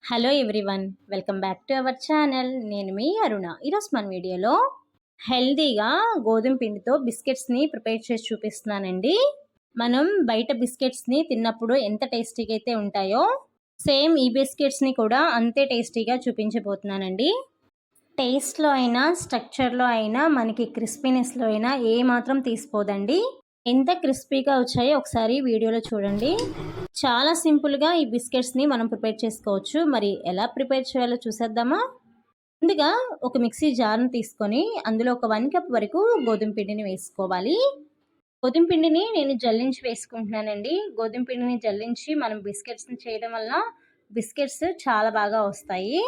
Hello everyone, welcome back to our channel. నేను మీ అరుణ. ఈరోజు మన వీడియోలో హెల్దీగా గోధుమ పిండితో బిస్కెట్స్ని ప్రిపేర్ చేసి చూపిస్తున్నానండి. మనం బయట బిస్కెట్స్ని తిన్నప్పుడు ఎంత టేస్టీగా అయితే ఉంటాయో సేమ్ ఈ బిస్కెట్స్ని కూడా అంతే టేస్టీగా చూపించబోతున్నానండి. టేస్ట్లో అయినా స్ట్రక్చర్లో అయినా మనకి క్రిస్పీనెస్లో అయినా ఏ మాత్రం తీసిపోదండి. ఎంత క్రిస్పీగా వచ్చాయో ఒకసారి వీడియోలో చూడండి. చాలా సింపుల్గా ఈ బిస్కెట్స్ని మనం ప్రిపేర్ చేసుకోవచ్చు. మరి ఎలా ప్రిపేర్ చేయాలో చూసేద్దామా? ముందుగా ఒక మిక్సీ జార్ని తీసుకొని అందులో ఒక 1 కప్ వరకు గోధుమ పిండిని వేసుకోవాలి. గోధుమ పిండిని నేను జల్లించి వేసుకుంటున్నానండి. గోధుమ పిండిని జల్లించి మనం బిస్కెట్స్ని చేయడం వల్ల బిస్కెట్స్ చాలా బాగా వస్తాయి.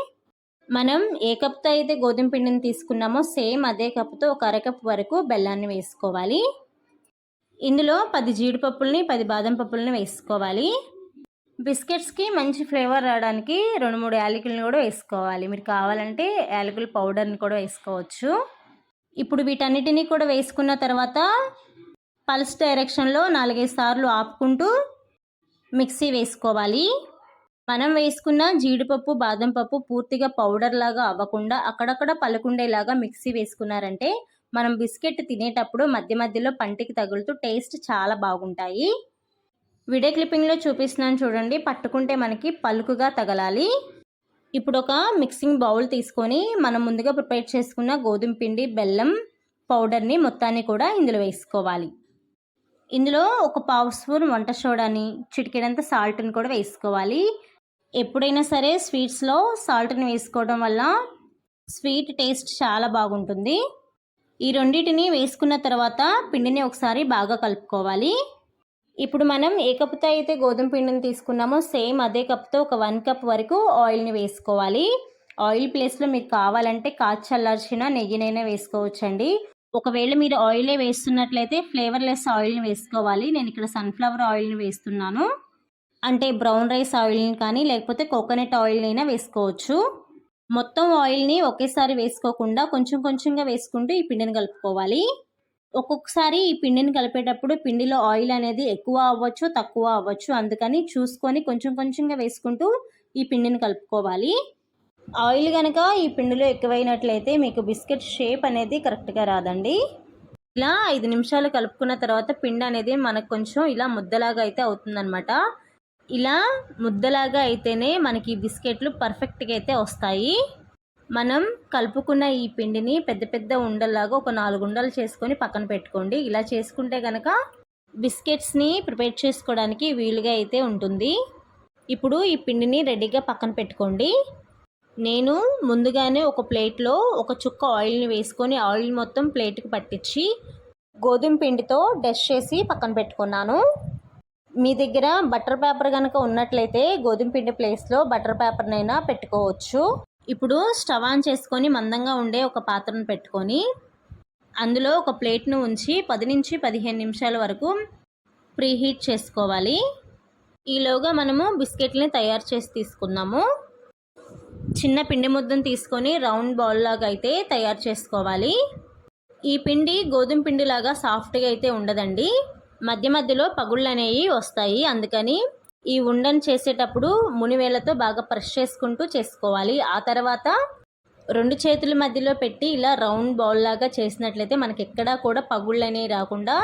మనం ఏ కప్తో అయితే గోధుమ పిండిని తీసుకున్నామో సేమ్ అదే కప్తో ఒక అరకప్ వరకు బెల్లాన్ని వేసుకోవాలి. ఇందులో 10 జీడిపప్పుల్ని 10 బాదం పప్పుల్ని వేసుకోవాలి. బిస్కెట్స్కి మంచి ఫ్లేవర్ రావడానికి 2-3 యాలకులను కూడా వేసుకోవాలి. మీరు కావాలంటే యాలకుల పౌడర్ని కూడా వేసుకోవచ్చు. ఇప్పుడు వీటన్నిటినీ కూడా వేసుకున్న తర్వాత పల్స్ డైరెక్షన్లో 4-5 సార్లు ఆపుకుంటూ మిక్సీ వేసుకోవాలి. మనం వేసుకున్న జీడిపప్పు బాదం పప్పు పూర్తిగా పౌడర్ లాగా అవ్వకుండా అక్కడక్కడ పలుకుండేలాగా మిక్సీ వేసుకున్నారంటే మనం బిస్కెట్ తినేటప్పుడు మధ్య మధ్యలో పంటికి తగులుతూ టేస్ట్ చాలా బాగుంటాయి. వీడియో క్లిప్పింగ్లో చూపిస్తున్నాను చూడండి. పట్టుకుంటే మనకి పలుకుగా తగలాలి. ఇప్పుడు ఒక మిక్సింగ్ బౌల్ తీసుకొని మనం ముందుగా ప్రిపేర్ చేసుకున్న గోధుమ పిండి బెల్లం పౌడర్ని మొత్తాన్ని కూడా ఇందులో వేసుకోవాలి. ఇందులో ఒక 1/2 స్పూన్ వంట సోడాని చిటికెడంత సాల్ట్ని కూడా వేసుకోవాలి. ఎప్పుడైనా సరే స్వీట్స్లో సాల్ట్ని వేసుకోవడం వల్ల స్వీట్ టేస్ట్ చాలా బాగుంటుంది. ఈ రెండింటిని వేసుకున్న తర్వాత పిండిని ఒకసారి బాగా కలుపుకోవాలి. ఇప్పుడు మనం ఏ కప్తో అయితే గోధుమ పిండిని తీసుకున్నామో సేమ్ అదే కప్తో ఒక 1 కప్ వరకు ఆయిల్ని వేసుకోవాలి. ఆయిల్ ప్లేస్లో మీకు కావాలంటే కాచి చల్లార్చిన నెయ్యినైనా వేసుకోవచ్చండి. ఒకవేళ మీరు ఆయిలే వేస్తున్నట్లయితే ఫ్లేవర్లెస్ ఆయిల్ని వేసుకోవాలి. నేను ఇక్కడ సన్ఫ్లవర్ ఆయిల్ని వేస్తున్నాను. అంటే బ్రౌన్ రైస్ ఆయిల్ని కానీ లేకపోతే కోకోనట్ ఆయిల్నైనా వేసుకోవచ్చు. మొత్తం ఆయిల్ని ఒకేసారి వేసుకోకుండా కొంచెం కొంచెంగా వేసుకుంటూ ఈ పిండిని కలుపుకోవాలి. ఒక్కొక్కసారి ఈ పిండిని కలిపేటప్పుడు పిండిలో ఆయిల్ అనేది ఎక్కువ అవ్వచ్చు తక్కువ అవ్వచ్చు. అందుకని చూసుకొని కొంచెం కొంచెంగా వేసుకుంటూ ఈ పిండిని కలుపుకోవాలి. ఆయిల్ కనుక ఈ పిండిలో ఎక్కువైనట్లయితే మీకు బిస్కెట్ షేప్ అనేది కరెక్ట్గా రాదండి. ఇలా 5 నిమిషాలు కలుపుకున్న తర్వాత పిండి అనేది మనకు కొంచెం ఇలా ముద్దలాగా అయితే అవుతుందన్నమాట. ఇలా ముద్దలాగా అయితేనే మనకి బిస్కెట్లు పర్ఫెక్ట్గా అయితే వస్తాయి. మనం కలుపుకున్న ఈ పిండిని పెద్ద పెద్ద ఉండల్లాగా ఒక 4 ఉండలు చేసుకొని పక్కన పెట్టుకోండి. ఇలా చేసుకుంటే కనుక బిస్కెట్స్ని ప్రిపేర్ చేసుకోవడానికి వీలుగా అయితే ఉంటుంది. ఇప్పుడు ఈ పిండిని రెడీగా పక్కన పెట్టుకోండి. నేను ముందుగానే ఒక ప్లేట్లో ఒక చుక్క ఆయిల్ని వేసుకొని ఆయిల్ మొత్తం ప్లేట్కి పట్టించి గోధుమ పిండితో డస్ట్ చేసి పక్కన పెట్టుకున్నాను. మీ దగ్గర బటర్ పేపర్ కనుక ఉన్నట్లయితే గోధుమ పిండి ప్లేస్లో బటర్ పేపర్నైనా పెట్టుకోవచ్చు. ఇప్పుడు స్టవ్ ఆన్ చేసుకొని మందంగా ఉండే ఒక పాత్రను పెట్టుకొని అందులో ఒక ప్లేట్ను ఉంచి 10 నుంచి 15 నిమిషాల వరకు ప్రీహీట్ చేసుకోవాలి. ఈలోగా మనము బిస్కెట్ని తయారు చేసి తీసుకుందాము. చిన్న పిండి ముద్దను తీసుకొని రౌండ్ బాల్ లాగా అయితే తయారు చేసుకోవాలి. ఈ పిండి గోధుమ పిండిలాగా సాఫ్ట్గా అయితే ఉండదండి. మధ్య మధ్యలో పగుళ్ళు అనేవి వస్తాయి. అందుకని ఈ ఉండను చేసేటప్పుడు మునివేళ్లతో బాగా ప్రెస్ చేసుకుంటూ చేసుకోవాలి. ఆ తర్వాత 2 చేతుల మధ్యలో పెట్టి ఇలా రౌండ్ బౌల్ లాగా చేసినట్లయితే మనకి ఎక్కడా కూడా పగుళ్ళు అనేవి రాకుండా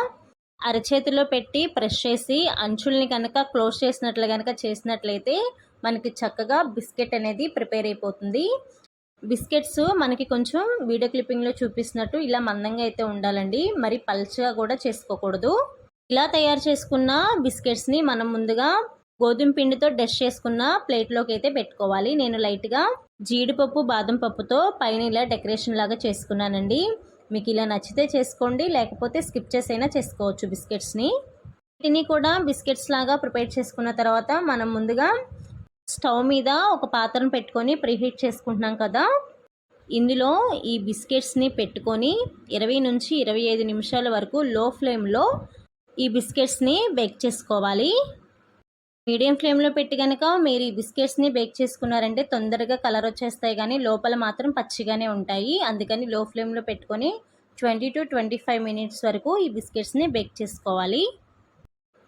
అరచేతిలో పెట్టి ప్రెస్ చేసి అంచుల్ని కనుక క్లోజ్ చేసినట్లయితే మనకి చక్కగా బిస్కెట్ అనేది ప్రిపేర్ అయిపోతుంది. బిస్కెట్స్ మనకి కొంచెం వీడియో క్లిప్పింగ్లో చూపిస్తున్నట్టు ఇలా మందంగా అయితే ఉండాలండి. మరి పల్చగా కూడా చేసుకోకూడదు. ఇలా తయారు చేసుకున్న బిస్కెట్స్ని మనం ముందుగా గోధుమ పిండితో డస్ట్ చేసుకున్న ప్లేట్లోకి అయితే పెట్టుకోవాలి. నేను లైట్గా జీడిపప్పు బాదం పప్పుతో పైన ఇలా డెకరేషన్ లాగా చేసుకున్నానండి. మీకు ఇలా నచ్చితే చేసుకోండి, లేకపోతే స్కిప్ చేసైనా చేసుకోవచ్చు బిస్కెట్స్ని. వీటిని కూడా బిస్కెట్స్ లాగా ప్రిపేర్ చేసుకున్న తర్వాత మనం ముందుగా స్టవ్ మీద ఒక పాత్రను పెట్టుకొని ప్రీహీట్ చేసుకుంటున్నాం కదా. ఇందులో ఈ బిస్కెట్స్ని పెట్టుకొని 20 నుంచి 25 నిమిషాల వరకు లో ఫ్లేమ్లో ఈ బిస్కెట్స్ని బేక్ చేసుకోవాలి. మీడియం ఫ్లేమ్లో పెట్టి కనుక మీరు ఈ బిస్కెట్స్ని బేక్ చేసుకున్నారంటే తొందరగా కలర్ వచ్చేస్తాయి, కానీ లోపల మాత్రం పచ్చిగానే ఉంటాయి. అందుకని లో ఫ్లేమ్లో పెట్టుకొని 20 to 25 మినిట్స్ వరకు ఈ బిస్కెట్స్ని బేక్ చేసుకోవాలి.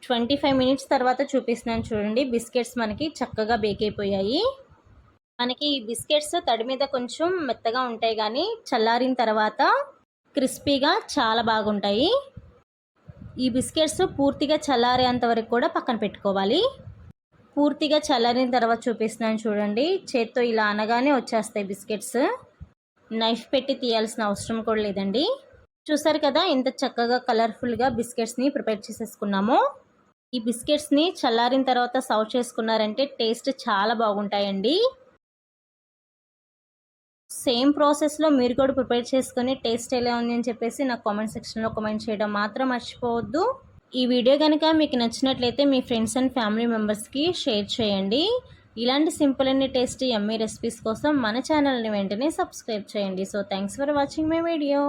25 మినిట్స్ తర్వాత చూపిస్తున్నాను చూడండి. బిస్కెట్స్ మనకి చక్కగా బేక్ అయిపోయాయి. మనకి ఈ బిస్కెట్స్ తడి మీద కొంచెం మెత్తగా ఉంటాయి కానీ చల్లారిన తర్వాత క్రిస్పీగా చాలా బాగుంటాయి. ఈ బిస్కెట్స్ పూర్తిగా చల్లారేంత వరకు కూడా పక్కన పెట్టుకోవాలి. పూర్తిగా చల్లారిన తర్వాత చూపిస్తున్నాను చూడండి. చేత్తో ఇలా అనగానే వచ్చేస్తాయి బిస్కెట్స్. నైఫ్ పెట్టి తీయాల్సిన అవసరం కూడా లేదండి. చూసారు కదా ఎంత చక్కగా కలర్ఫుల్గా బిస్కెట్స్ని ప్రిపేర్ చేసేసుకున్నామో. ఈ బిస్కెట్స్ని చల్లారిన తర్వాత సర్వ్ చేసుకున్నారంటే టేస్ట్ చాలా బాగుంటాయండి. సేమ్ ప్రాసెస్లో మీరు కూడా ప్రిపేర్ చేసుకొని టేస్ట్ ఎలా ఉంది అని చెప్పేసి నాకు కామెంట్ సెక్షన్లో కామెంట్ చేయడం మాత్రం మర్చిపోవద్దు. ఈ వీడియో కనుక మీకు నచ్చినట్లయితే మీ ఫ్రెండ్స్ అండ్ ఫ్యామిలీ మెంబర్స్కి షేర్ చేయండి. ఇలాంటి simple and tasty yummy recipes కోసం మన ఛానల్ని వెంటనే సబ్స్క్రైబ్ చేయండి. So thanks for watching my video.